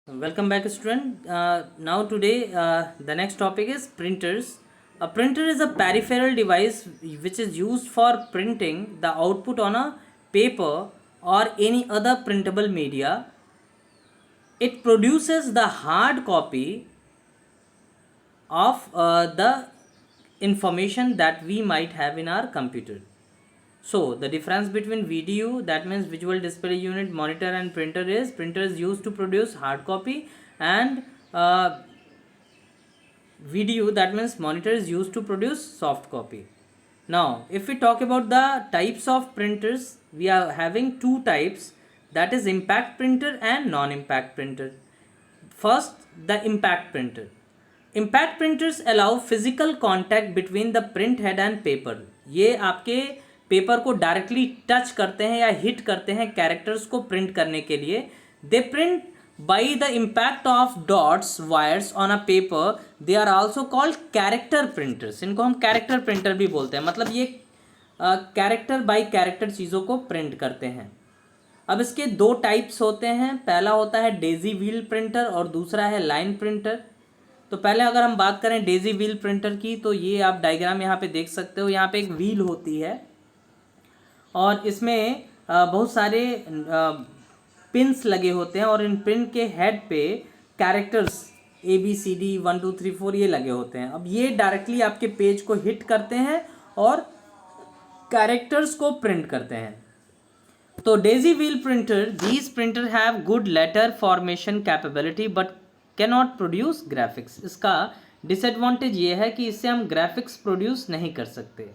Welcome back, student. Now today, the next topic is printers. A printer is a peripheral device which is used for printing the output on a paper or any other printable media. It produces the hard copy of the information that we might have in our computer. So the difference between VDU, that means visual display unit, monitor, and printer is printer is used to produce hard copy, and VDU, that means monitor, is used to produce soft copy. Now if we talk about the types of printers, we are having two types, that is impact printer and non-impact printer. First, the impact printer. Impact printers allow physical contact between the print head and paper. ये आपके paper को directly touch करते हैं या hit करते हैं characters को print करने के लिए. They print by the impact of dots wires on a paper. They are also called character printers. इनको हम कैरेक्टर प्रिंटर भी बोलते हैं, मतलब ये कैरेक्टर बाई कैरेक्टर चीज़ों को प्रिंट करते हैं. अब इसके दो टाइप्स होते हैं. पहला होता है डेजी व्हील प्रिंटर और दूसरा है लाइन प्रिंटर. तो पहले अगर हम बात करें डेजी व्हील प्रिंटर की, तो ये आप डायग्राम यहाँ पे देख सकते हो. यहाँ पे एक व्हील होती है और इसमें बहुत सारे पिन्स लगे होते हैं और इन पिन के हेड पे कैरेक्टर्स ABCD 1 2 3 4 ये लगे होते हैं. अब ये डायरेक्टली आपके पेज को हिट करते हैं और कैरेक्टर्स को प्रिंट करते हैं. तो daisy wheel printer, these printer have good letter formation capability but can not produce graphics. इसका डिसएडवांटेज ये है कि इससे हम ग्राफिक्स प्रोड्यूस नहीं कर सकते.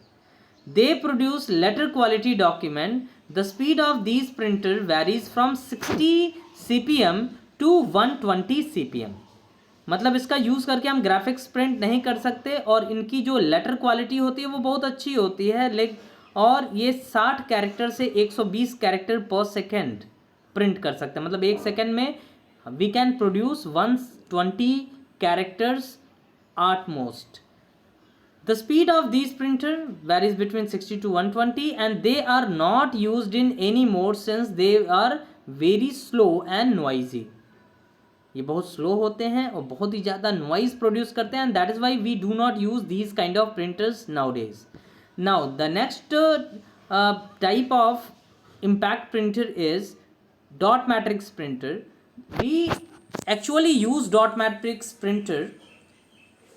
They produce letter quality document. The speed of these printer varies from 60 CPM to 120 CPM. मतलब इसका यूज़ करके हम ग्राफिक्स प्रिंट नहीं कर सकते और इनकी जो लेटर क्वालिटी होती है वो बहुत अच्छी होती है. और ये 60 कैरेक्टर से 120 कैरेक्टर पर सेकेंड प्रिंट कर सकते हैं. मतलब एक सेकेंड में we can produce 120 characters at most. The speed of these printer varies between 60 to 120 and they are not used in any mode since they are very slow and noisy. ये बहुत slow होते हैं और बहुत ही ज़्यादा noise produce करते हैं, and that is why we do not use these kind of printers nowadays. Now the next type of impact printer is dot matrix printer. We actually use dot matrix printer.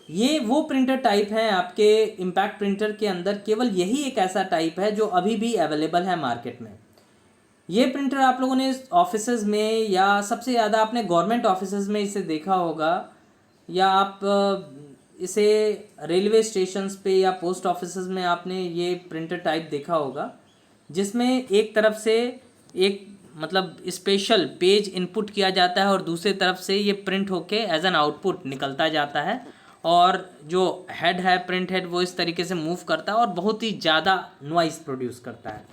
ये वो printer type है आपके impact printer के अंदर. केवल यही एक ऐसा टाइप है जो अभी भी अवेलेबल है मार्केट में. ये प्रिंटर आप लोगों ने ऑफिसेज में या सबसे ज़्यादा आपने गवर्नमेंट ऑफिसेज में इसे देखा होगा, या आप इसे रेलवे स्टेशंस पे या पोस्ट ऑफिसेज में आपने ये प्रिंटर टाइप देखा होगा, जिसमें एक तरफ से एक मतलब स्पेशल पेज इनपुट किया जाता है और दूसरी तरफ से ये प्रिंट होके एज एन आउटपुट निकलता जाता है और जो हेड है प्रिंट हेड वो इस तरीके से मूव करता है और बहुत ही ज़्यादा नॉइस प्रोड्यूस करता है.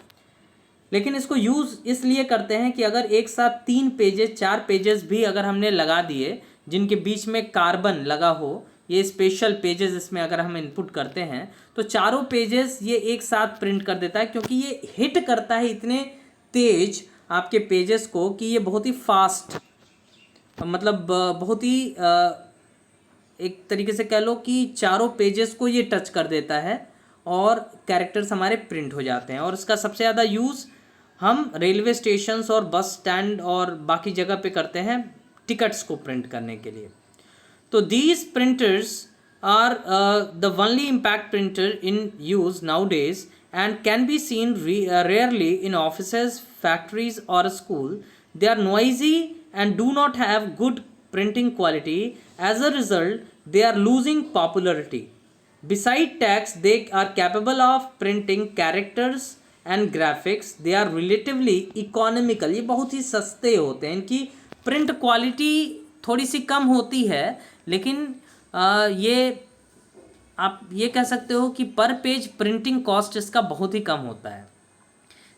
लेकिन इसको यूज़ इसलिए करते हैं कि अगर एक साथ 3 पेजेस 4 पेजेस भी अगर हमने लगा दिए जिनके बीच में कार्बन लगा हो, ये स्पेशल पेजेस इसमें अगर हम इनपुट करते हैं तो चारों पेजेस ये एक साथ प्रिंट कर देता है, क्योंकि ये हिट करता है इतने तेज आपके पेजेस को कि ये बहुत ही फास्ट, मतलब बहुत ही एक तरीके से कह लो कि चारों पेजेस को ये टच कर देता है और कैरेक्टर्स हमारे प्रिंट हो जाते हैं. और इसका सबसे ज़्यादा यूज़ हम रेलवे स्टेशंस और बस स्टैंड और बाकी जगह पे करते हैं टिकट्स को प्रिंट करने के लिए. तो these printers are the only impact printer in use nowadays and can be seen rarely in offices, factories or school. They are noisy and do not have good printing quality. As a result, they are losing popularity. Beside text, they are capable of printing characters and graphics. They are relatively economical. ये बहुत ही सस्ते होते हैं. इनकी print quality थोड़ी सी कम होती है, लेकिन ये आप ये कह सकते हो कि पर पेज प्रिंटिंग कॉस्ट इसका बहुत ही कम होता है.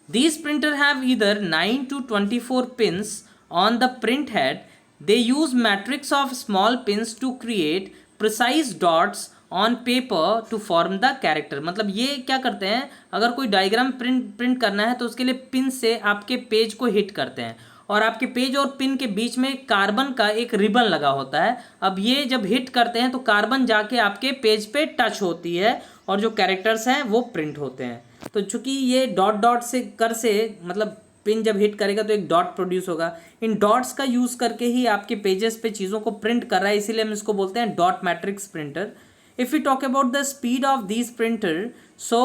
These printer have either 9 to 24 pins on the print head. They use matrix of small pins to create precise dots on paper to form the character. मतलब ये क्या करते हैं, अगर कोई डायग्राम प्रिंट करना है तो उसके लिए पिन से आपके पेज को हिट करते हैं और आपके पेज और पिन के बीच में कार्बन का एक रिबन लगा होता है। अब ये जब हिट करते हैं तो कार्बन जाके आपके पेज पे टच होती है और जो कैरेक्टर्स हैं वो प्रिंट होते हैं। तो चूंकि ये डॉट डॉट से मतलब पिन जब हिट करेगा तो एक डॉट प्रोड्यूस होगा। इन डॉट्स का यूज़ करके ही आपके पेजेस पे चीज़ों को प्रिंट कर रहा है, इसीलिए हम इसको बोलते हैं dot matrix printer. If we talk about the speed of these printer, so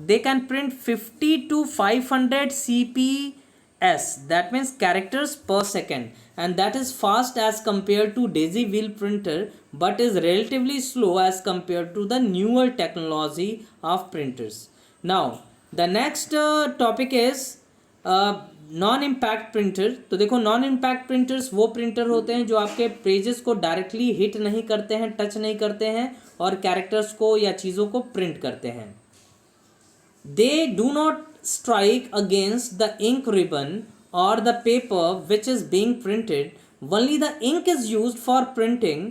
they can print 50 to 500 cps, that means characters per second, and that is fast as compared to daisy wheel printer, but is relatively slow as compared to the newer technology of printers. Now the next topic is non impact printer. तो देखो non impact printers वो printer होते हैं जो आपके pages को directly hit नहीं करते हैं, टच नहीं करते हैं और कैरेक्टर्स को या चीज़ों को प्रिंट करते हैं। They do not strike against the ink ribbon और the paper which is being printed, only the ink is used for printing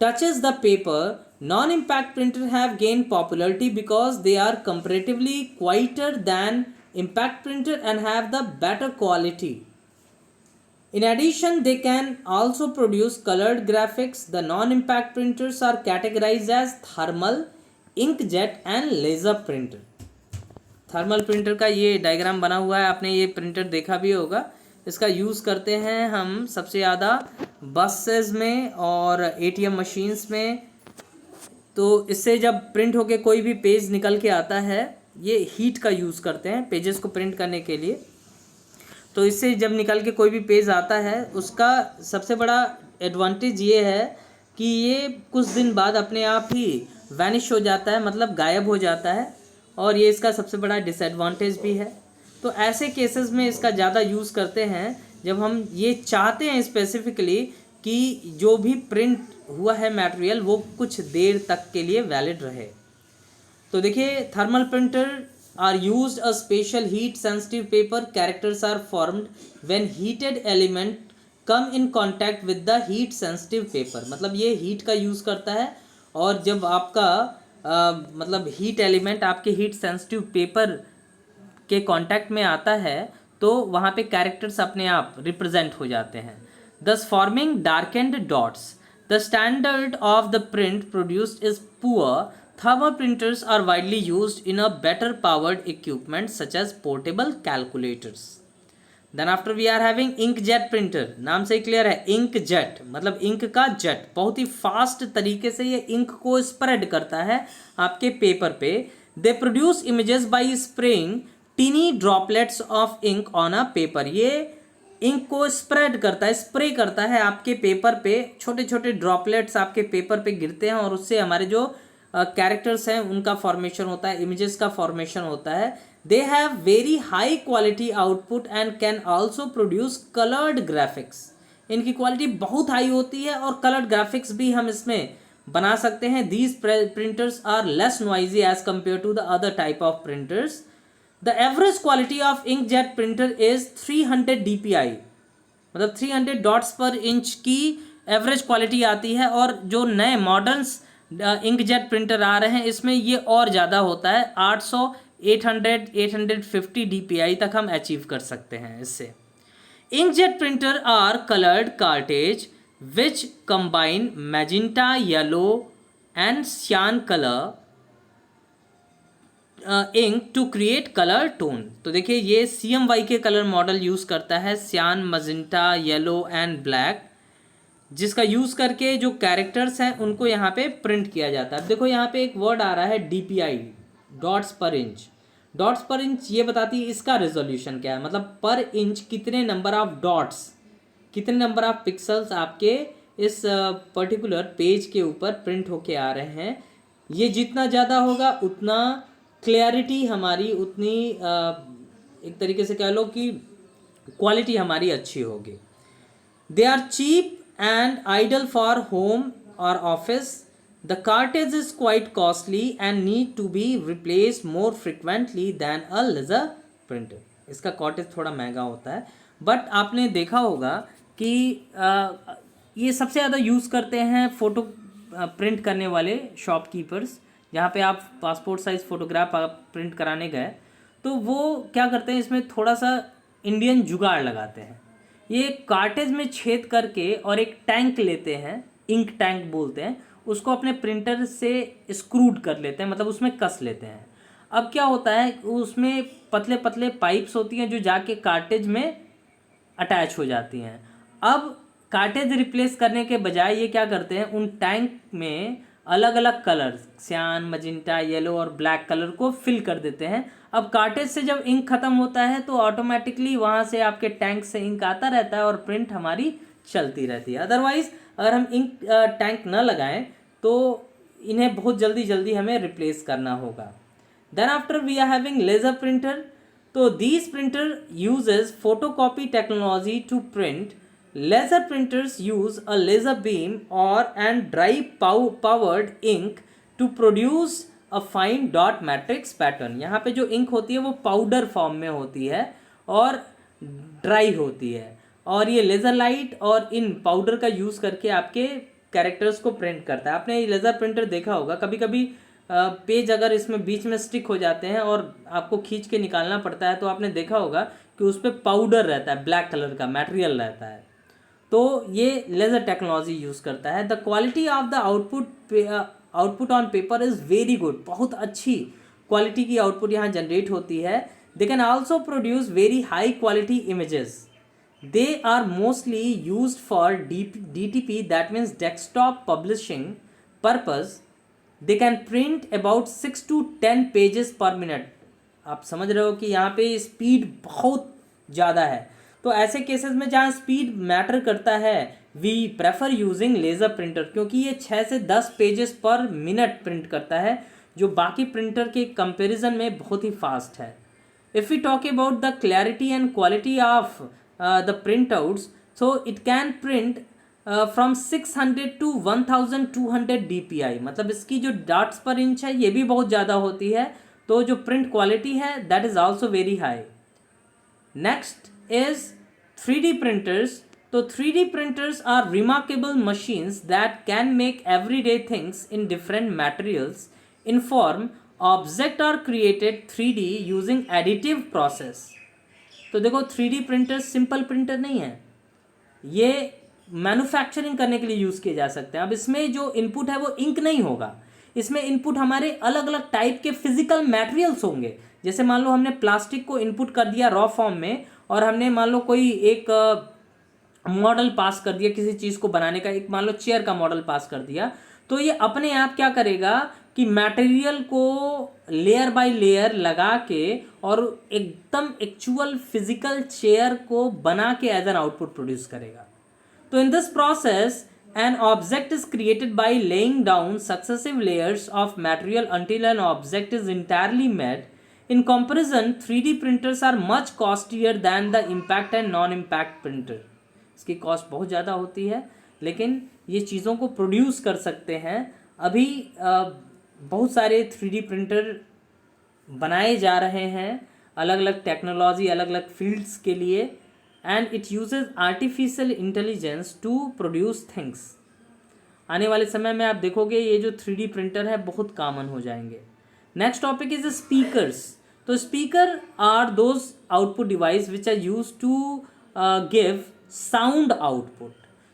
touches the paper. Non-impact printers have gained popularity because they are comparatively quieter than impact printer and have the better quality. In addition, they can also produce colored graphics. The non-impact printers are categorized as thermal, inkjet and laser printer. Thermal printer का ये diagram बना हुआ है, आपने ये printer देखा भी होगा। इसका यूज़ करते हैं हम सबसे ज़्यादा बसेस में और एटीएम मशीन्स में। तो इससे जब प्रिंट होके कोई भी पेज निकल के आता है, ये हीट का यूज़ करते हैं पेजेस को प्रिंट करने के लिए। तो इससे जब निकल के कोई भी पेज आता है, उसका सबसे बड़ा एडवांटेज ये है कि ये कुछ दिन बाद अपने आप ही वैनिश हो जाता है, मतलब गायब हो जाता है, और ये इसका सबसे बड़ा डिसएडवांटेज भी है। तो ऐसे केसेस में इसका ज़्यादा यूज़ करते हैं जब हम ये चाहते हैं स्पेसिफिकली कि जो भी प्रिंट हुआ है मटेरियल वो कुछ देर तक के लिए वैलिड रहे। तो देखिए thermal printer are used a special heat sensitive paper, characters are formed when heated element come in contact with the heat sensitive paper. मतलब ये हीट का यूज़ करता है और जब आपका मतलब हीट एलिमेंट आपके हीट सेंसिटिव पेपर के कांटेक्ट में आता है तो वहाँ पे कैरेक्टर्स अपने आप रिप्रेजेंट हो जाते हैं, thus forming darkened dots. The standard of the print produced is poor. Thermal printers are widely used in a better powered equipment such as portable calculators. Then after we are having inkjet printer. नाम से clear है, inkjet मतलब ink का jet, बहुत ही fast तरीके से ये इंक को स्प्रेड करता है आपके पेपर पे। They produce images by spraying tiny droplets of ink on a paper. ये इंक को स्प्रेड करता है, स्प्रे करता है आपके पेपर पे, छोटे छोटे ड्रॉपलेट्स आपके पेपर पे गिरते हैं और उससे हमारे जो कैरेक्टर्स हैं उनका फॉर्मेशन होता है, इमेजेस का फॉर्मेशन होता है। They have very high quality output and can also produce coloured graphics. इनकी क्वालिटी बहुत हाई होती है और कलर्ड ग्राफिक्स भी हम इसमें बना सकते हैं। These printers are less noisy as compare to the other type of printers. The average quality of inkjet printer is 300 dpi, मतलब 300 डॉट्स पर इंच की एवरेज क्वालिटी आती है। और जो नए मॉडर्न्स इंकजेट प्रिंटर आ रहे हैं इसमें ये और ज़्यादा होता है, 800 800 850 dpi तक हम अचीव कर सकते हैं इससे। Inkjet printer are coloured cartridge which combine magenta, yellow and cyan colour ink to create colour tone. तो देखिए ये CMY के कलर मॉडल यूज़ करता है, सियान, मजेंटा, येलो एंड ब्लैक, जिसका यूज़ करके जो कैरेक्टर्स हैं उनको यहाँ पे प्रिंट किया जाता है। देखो यहाँ पे एक वर्ड आ रहा है DPI, डॉट्स पर इंच। डॉट्स पर इंच ये बताती है इसका रेजोल्यूशन क्या है, मतलब पर इंच कितने नंबर ऑफ डॉट्स, कितने नंबर ऑफ पिक्सल्स आपके इस पर्टिकुलर पेज के ऊपर प्रिंट होके आ रहे हैं। ये जितना ज़्यादा होगा उतना क्लैरिटी हमारी उतनी एक तरीके से कह लो कि क्वालिटी हमारी अच्छी होगी। They are cheap and ideal for home और office. The cartridge is quite costly and need to be replace more frequently than a laser printer. इसका कार्टेज थोड़ा महंगा होता है, बट आपने देखा होगा कि ये सबसे ज़्यादा यूज़ करते हैं फ़ोटो प्रिंट करने वाले शॉपकीपर्स। जहाँ पे आप पासपोर्ट साइज़ फ़ोटोग्राफ आप प्रिंट कराने गए तो वो क्या करते हैं, इसमें थोड़ा सा इंडियन जुगाड़ लगाते हैं। ये कार्टेज में छेद करके और एक टैंक लेते हैं, इंक टैंक बोलते हैं उसको, अपने प्रिंटर से स्क्रूड कर लेते हैं, मतलब उसमें कस लेते हैं। अब क्या होता है, उसमें पतले पतले पाइप्स होती हैं जो जाके कार्टेज में अटैच हो जाती हैं। अब कार्टेज रिप्लेस करने के बजाय ये क्या करते हैं, उन टैंक में अलग अलग कलर, सियान, मजिंटा, येलो और ब्लैक कलर को फिल कर देते हैं। अब कार्टेज से जब इंक ख़त्म होता है तो ऑटोमेटिकली वहाँ से आपके टैंक से इंक आता रहता है और प्रिंट हमारी चलती रहती है। अदरवाइज़ अगर हम इंक टैंक न लगाएं तो इन्हें बहुत जल्दी जल्दी हमें रिप्लेस करना होगा। Then after we are having laser printer. तो these printer uses photocopy technology to print. Laser printers use a laser beam or and dry powered ink to produce a fine dot matrix pattern. यहाँ पे जो ink होती है वो powder form में होती है और ड्राई होती है, और ये लेज़र लाइट और इन पाउडर का यूज़ करके आपके कैरेक्टर्स को प्रिंट करता है। आपने लेज़र प्रिंटर देखा होगा, कभी कभी पेज अगर इसमें बीच में स्टिक हो जाते हैं और आपको खींच के निकालना पड़ता है तो आपने देखा होगा कि उस पर पाउडर रहता है, ब्लैक कलर का मटेरियल रहता है। तो ये लेज़र टेक्नोलॉजी यूज़ करता है। The quality of the output on paper is very good. बहुत अच्छी क्वालिटी की आउटपुट यहाँ जनरेट होती है। They can also produce very high quality images. They are mostly use for DTP, that means desktop publishing purpose. दे कैन print about 6 to 10 pages per minute. आप समझ रहे हो कि यहाँ पे स्पीड बहुत ज़्यादा है। तो ऐसे केसेस में जहाँ स्पीड मैटर करता है, we prefer using laser printer, क्योंकि ये 6 से 10 पेजेस पर मिनट प्रिंट करता है, जो बाकी प्रिंटर के कंपैरिजन में बहुत ही फास्ट है। If we talk about the clarity and quality of the printouts, so it can print from 600 to 1200 DPI, मतलब इसकी जो डॉट्स पर इंच है ये भी बहुत ज़्यादा होती है, तो जो प्रिंट क्वालिटी है that is also very high. Next is 3D printers. तो 3D printers are remarkable machines that can make everyday things in different materials in form object are created 3D using additive process. तो देखो 3D printer simple printer नहीं है, ये manufacturing करने के लिए use किए जा सकते हैं। अब इसमें जो इनपुट है वो इंक नहीं होगा, इसमें इनपुट हमारे अलग अलग टाइप के फिजिकल मटेरियल्स होंगे। जैसे मान लो हमने प्लास्टिक को इनपुट कर दिया रॉ फॉर्म में, और हमने मान लो कोई एक मॉडल पास कर दिया किसी चीज़ को बनाने का, एक मान लो चेयर का मॉडल पास कर दिया, तो ये अपने आप क्या करेगा कि मटेरियल को लेयर बाय लेयर लगा के और एकदम एक्चुअल फिजिकल चेयर को बना के एज एन आउटपुट प्रोड्यूस करेगा। So in this process, an object is created by laying down successive layers of material until an object is entirely made. In comparison, 3D printers are much costlier than the impact and non-impact printer. इसकी cost बहुत ज़्यादा होती है, लेकिन ये चीज़ों को produce कर सकते हैं। अभी बहुत सारे 3D प्रिंटर बनाए जा रहे हैं अलग अलग टेक्नोलॉजी, अलग अलग फील्ड्स के लिए, and it uses artificial intelligence to produce things. आने वाले समय में आप देखोगे ये जो 3D प्रिंटर है बहुत कॉमन हो जाएंगे। Next topic is speakers. तो speaker are those output device which are use to give sound output.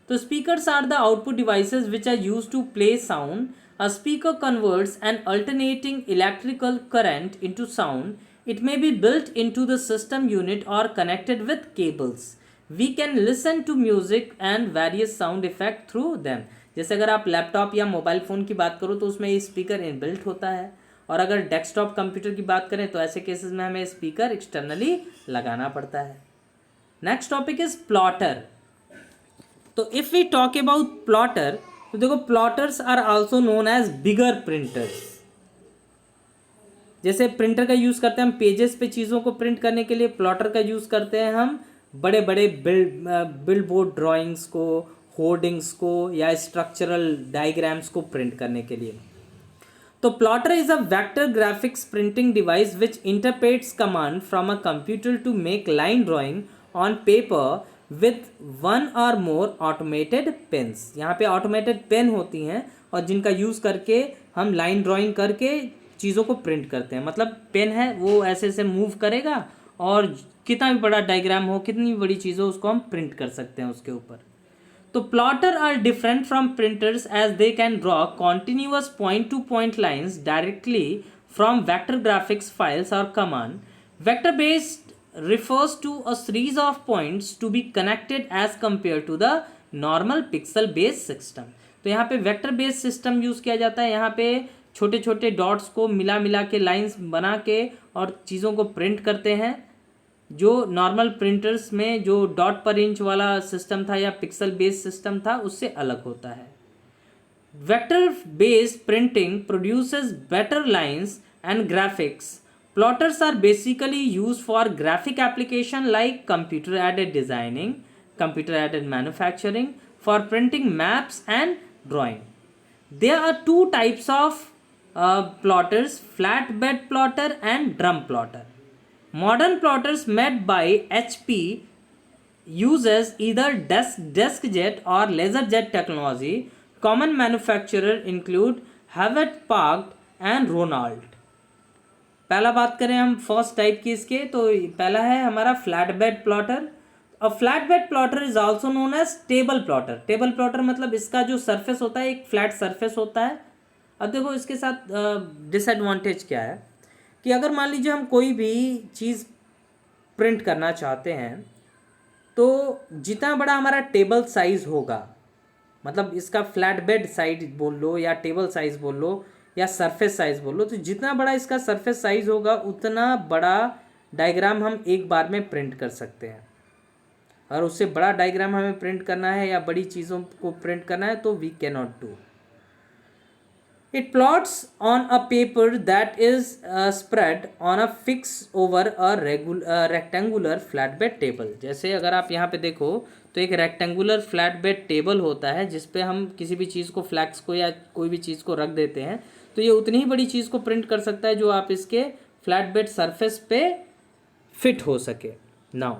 तो speakers are the output devices which are use to play sound. A speaker converts an alternating electrical current into sound. It may be built into the system unit or connected with cables. We can listen to music and various sound effect through them. जैसे अगर आप laptop या mobile phone की बात करो तो उसमें ये स्पीकर इनबिल्ट होता है, और अगर डेस्कटॉप कंप्यूटर की बात करें तो ऐसे केसेस में हमें स्पीकर एक्सटर्नली लगाना पड़ता है। Next topic is plotter. तो if we talk about plotter, तो देखो plotters are also known as bigger printers. जैसे प्रिंटर का यूज़ करते हैं हम पेजेस पे चीज़ों को प्रिंट करने के लिए, प्लॉटर का यूज़ करते हैं हम बड़े बड़े बिल्ड बोर्ड ड्राइंग्स को, होर्डिंग्स को या स्ट्रक्चरल डायग्राम्स को प्रिंट करने के लिए। तो plotter is a vector graphics printing device which interprets command from a computer to make line drawing on paper with one or more automated pens. यहाँ पे ऑटोमेटेड पेन होती हैं और जिनका यूज़ करके हम लाइन ड्राइंग करके चीज़ों को प्रिंट करते हैं। मतलब पेन है वो ऐसे ऐसे मूव करेगा और कितना भी बड़ा डायग्राम हो, कितनी भी बड़ी चीज़ हो, उसको हम प्रिंट कर सकते हैं उसके ऊपर। तो plotter are different from printers as they can draw continuous point to point lines directly from vector graphics files और command. Vector based refers to a series of points to be connected as compared to the normal pixel based system। तो यहाँ पे vector based system use किया जाता है। यहाँ पे छोटे छोटे डॉट्स को मिला मिला के लाइंस बना के और चीज़ों को प्रिंट करते हैं। जो नॉर्मल प्रिंटर्स में जो डॉट पर इंच वाला सिस्टम था या पिक्सल बेस्ड सिस्टम था, उससे अलग होता है। Vector based printing produces better lines and graphics. Plotters are basically used for graphic application like computer aided designing, computer aided manufacturing, for printing maps and drawing. There are two types of plotters: flatbed plotter and drum plotter. Modern plotters made by HP uses either DeskJet or LaserJet technology. Common manufacturers include Hewlett Packard and Ronald. पहला बात करें हम first type की इसके, तो पहला है हमारा flat bed plotter. A flat bed plotter is also known as table plotter. Table plotter मतलब इसका जो सरफेस होता है एक फ्लैट सरफेस होता है। अब देखो इसके साथ डिसएडवांटेज क्या है कि अगर मान लीजिए हम कोई भी चीज़ प्रिंट करना चाहते हैं तो जितना बड़ा हमारा टेबल साइज़ होगा, मतलब इसका फ्लैट बेड साइज बोल लो या टेबल साइज़ बोल लो या सरफेस साइज बोल लो, तो जितना बड़ा इसका सरफेस साइज होगा उतना बड़ा डायग्राम हम एक बार में प्रिंट कर सकते हैं। और उससे बड़ा डायग्राम हमें प्रिंट करना है या बड़ी चीज़ों को प्रिंट करना है तो we can not do. It plots on a paper that is spread on a fix over a rectangular flat bed table. जैसे अगर आप यहाँ पे देखो तो एक रेक्टेंगुलर फ्लैट बेड टेबल होता है जिस पे हम किसी भी चीज़ को, फ्लैक्स को या कोई भी चीज़ को रख देते हैं, तो ये उतनी ही बड़ी चीज़ को प्रिंट कर सकता है जो आप इसके फ्लैट बेड सरफेस पे फिट हो सके। Now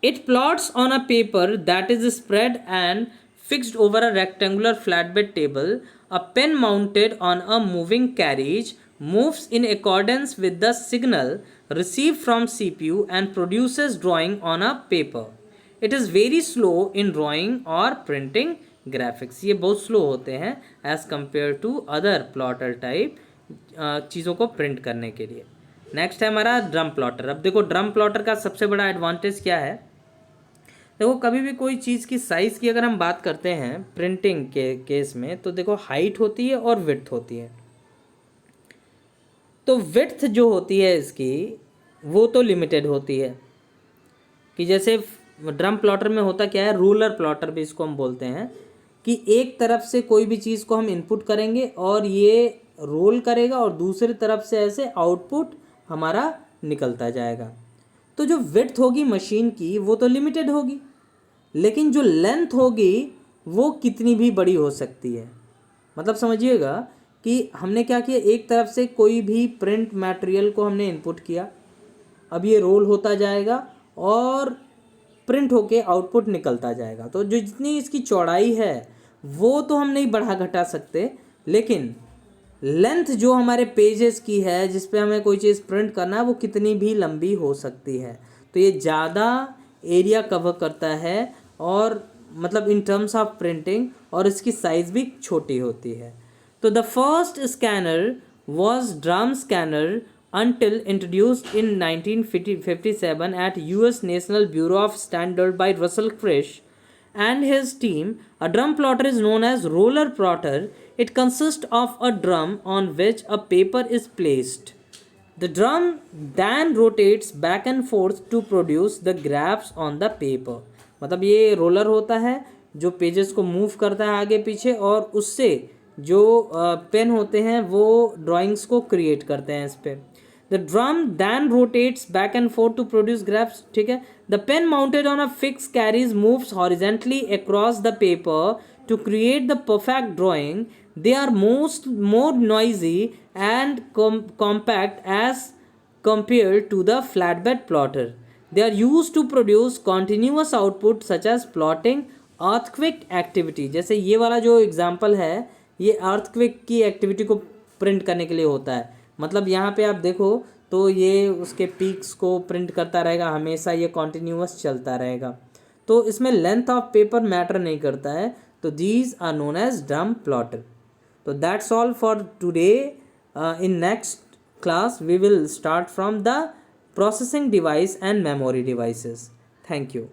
it plots on a paper that is spread and fixed over a rectangular flat bed table. A pen mounted on a moving carriage moves in accordance with the signal received from CPU and produces drawing on a paper. It is very slow in drawing or printing graphics. ये बहुत slow होते हैं as compared to other plotter type चीज़ों को print करने के लिए। Next है हमारा ड्रम प्लॉटर। अब देखो ड्रम प्लॉटर का सबसे बड़ा एडवांटेज क्या है। देखो कभी भी कोई चीज़ की साइज़ की अगर हम बात करते हैं प्रिंटिंग के केस में, तो देखो हाइट होती है और विड्थ होती है। तो विड्थ जो होती है इसकी वो तो लिमिटेड होती है कि जैसे ड्रम प्लॉटर में होता क्या है, रूलर प्लॉटर भी इसको हम बोलते हैं, कि एक तरफ से कोई भी चीज़ को हम इनपुट करेंगे और ये रोल करेगा और दूसरी तरफ से ऐसे आउटपुट हमारा निकलता जाएगा। तो जो विड्थ होगी मशीन की वो तो लिमिटेड होगी, लेकिन जो लेंथ होगी वो कितनी भी बड़ी हो सकती है। मतलब समझिएगा कि हमने क्या किया, एक तरफ से कोई भी प्रिंट मटेरियल को हमने इनपुट किया, अब ये रोल होता जाएगा और प्रिंट होके आउटपुट निकलता जाएगा। तो जो जितनी इसकी चौड़ाई है वो तो हम नहीं बढ़ा घटा सकते, लेकिन लेंथ जो हमारे पेजेस की है जिस पे हमें कोई चीज़ प्रिंट करना है वो कितनी भी लंबी हो सकती है। तो ये ज़्यादा एरिया कवर करता है और मतलब इन टर्म्स ऑफ प्रिंटिंग, और इसकी साइज़ भी छोटी होती है। तो the first scanner was drum scanner until introduced in 1957 at US National Bureau of Standards by Russell Frisch and his team. A drum plotter is known as roller plotter. It consists of a drum on which a paper is placed. The drum then rotates back and forth to produce the graphs on the paper. मतलब ये roller होता है जो pages को move करता है आगे पीछे और उससे जो पेन होते हैं वो ड्राइंग्स को क्रिएट करते हैं इस पर। The drum then rotates back and forth to produce graphs. ठीक है। The pen mounted on a fix carriage moves horizontally across the paper to create the perfect drawing. They are more noisy and compact as compared to the flatbed plotter. They are used to produce continuous output such as plotting, earthquake activity। जैसे ये वाला जो example है ये earthquake की activity को print करने के लिए होता है। मतलब यहाँ पे आप देखो तो ये उसके पीक्स को प्रिंट करता रहेगा हमेशा, ये कॉन्टिन्यूअस चलता रहेगा। तो इसमें लेंथ ऑफ पेपर मैटर नहीं करता है। तो these are known as drum plotter. तो that's all for today. In next class we will start from the processing device and memory devices. Thank you.